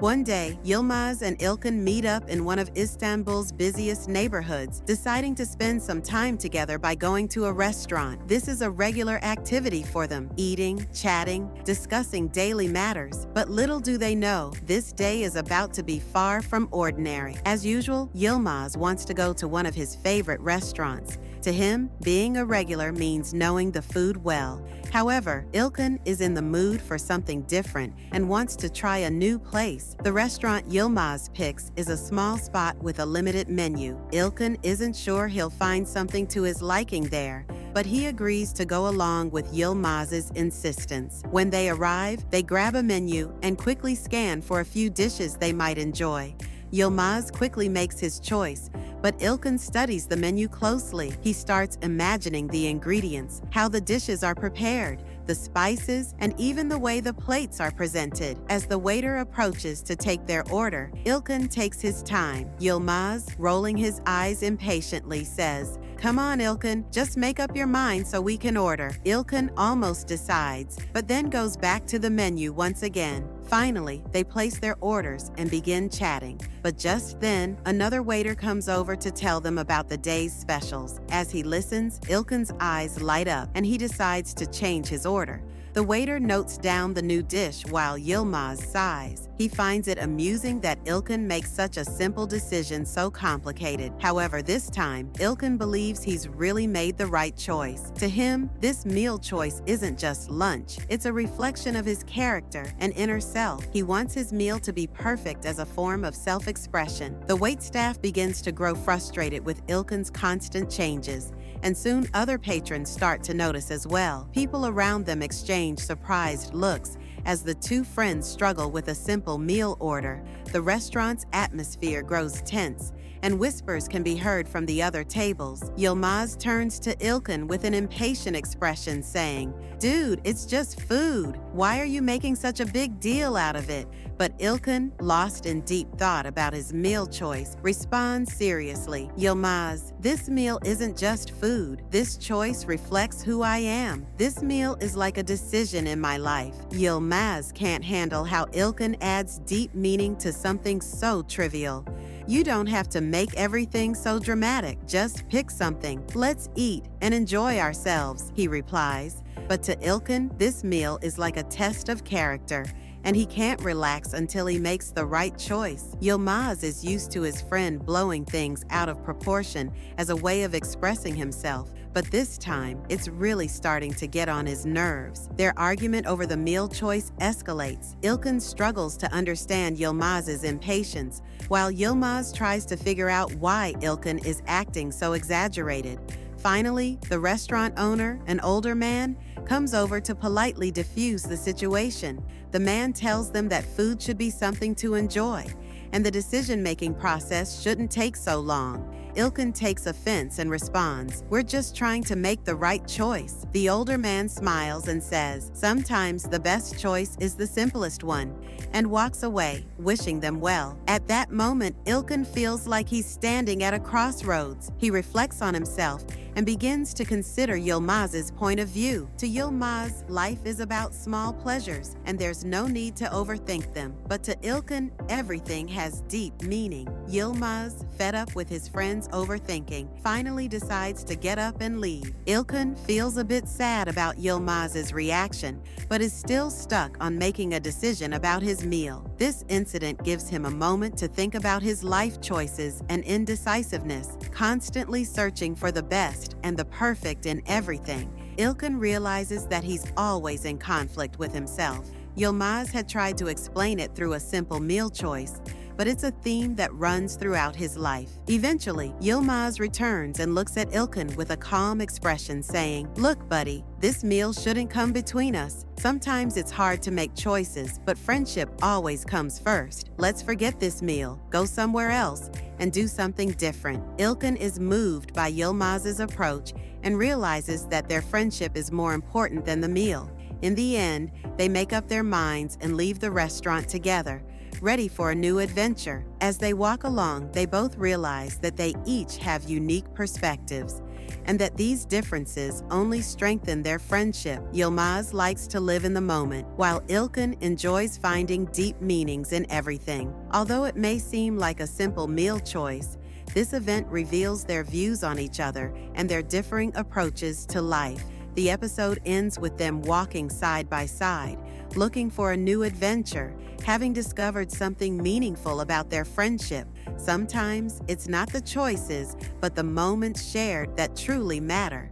One day, Yilmaz and İlkin meet up in one of Istanbul's busiest neighborhoods, deciding to spend some time together by going to a restaurant. This is a regular activity for them, eating, chatting, discussing daily matters. But little do they know, this day is about to be far from ordinary. As usual, Yilmaz wants to go to one of his favorite restaurants. To him, being a regular means knowing the food well. However, İlkin is in the mood for something different and wants to try a new place. The restaurant Yilmaz picks is a small spot with a limited menu. İlkin isn't sure he'll find something to his liking there, but he agrees to go along with Yilmaz's insistence. When they arrive, they grab a menu and quickly scan for a few dishes they might enjoy. Yilmaz quickly makes his choice, but İlkin studies the menu closely. He starts imagining the ingredients, how the dishes are prepared, the spices, and even the way the plates are presented. As the waiter approaches to take their order, İlkin takes his time. Yilmaz, rolling his eyes impatiently, says, "Come on, İlkin, just make up your mind so we can order." İlkin almost decides, but then goes back to the menu once again. Finally, they place their orders and begin chatting. But just then, another waiter comes over to tell them about the day's specials. As he listens, İlkin's eyes light up and he decides to change his order. The waiter notes down the new dish while Yilmaz sighs. He finds it amusing that İlkin makes such a simple decision so complicated. However, this time, İlkin believes he's really made the right choice. To him, this meal choice isn't just lunch. It's a reflection of his character and inner self. He wants his meal to be perfect as a form of self-expression. The waitstaff begins to grow frustrated with İlkin's constant changes, and soon other patrons start to notice as well. People around them exchange surprised looks as the two friends struggle with a simple meal order. The restaurant's atmosphere grows tense, and whispers can be heard from the other tables. Yilmaz turns to İlkin with an impatient expression, saying, "Dude, it's just food. Why are you making such a big deal out of it?" But İlkin, lost in deep thought about his meal choice, responds seriously, "Yilmaz, this meal isn't just food. This choice reflects who I am. This meal is like a decision in my life." Yilmaz can't handle how İlkin adds deep meaning to something so trivial. "You don't have to make everything so dramatic. Just pick something. Let's eat and enjoy ourselves," he replies. But to İlkin, this meal is like a test of character, and he can't relax until he makes the right choice. Yilmaz is used to his friend blowing things out of proportion as a way of expressing himself, but this time, it's really starting to get on his nerves. Their argument over the meal choice escalates. İlkin struggles to understand Yilmaz's impatience, while Yilmaz tries to figure out why İlkin is acting so exaggerated. Finally, the restaurant owner, an older man, comes over to politely diffuse the situation. The man tells them that food should be something to enjoy, and the decision-making process shouldn't take so long. İlkin takes offense and responds, "We're just trying to make the right choice." The older man smiles and says, "Sometimes the best choice is the simplest one," and walks away, wishing them well. At that moment, İlkin feels like he's standing at a crossroads. He reflects on himself and begins to consider Yilmaz's point of view. To Yilmaz, life is about small pleasures, and there's no need to overthink them. But to İlkin, everything has deep meaning. Yilmaz, fed up with his friends' overthinking, finally decides to get up and leave. İlkin feels a bit sad about Yilmaz's reaction, but is still stuck on making a decision about his meal. This incident gives him a moment to think about his life choices and indecisiveness, constantly searching for the best and the perfect in everything. İlkin realizes that he's always in conflict with himself. Yilmaz had tried to explain it through a simple meal choice, but it's a theme that runs throughout his life. Eventually, Yilmaz returns and looks at İlkin with a calm expression, saying, "Look, buddy, this meal shouldn't come between us. Sometimes it's hard to make choices, but friendship always comes first. Let's forget this meal, go somewhere else, and do something different." İlkin is moved by Yilmaz's approach and realizes that their friendship is more important than the meal. In the end, they make up their minds and leave the restaurant together, ready for a new adventure. As they walk along, they both realize that they each have unique perspectives. and that these differences only strengthen their friendship. Yilmaz likes to live in the moment, while İlkin enjoys finding deep meanings in everything. Although it may seem like a simple meal choice, this event reveals their views on each other and their differing approaches to life. The episode ends with them walking side by side, looking for a new adventure, having discovered something meaningful about their friendship. Sometimes it's not the choices, but the moments shared that truly matter.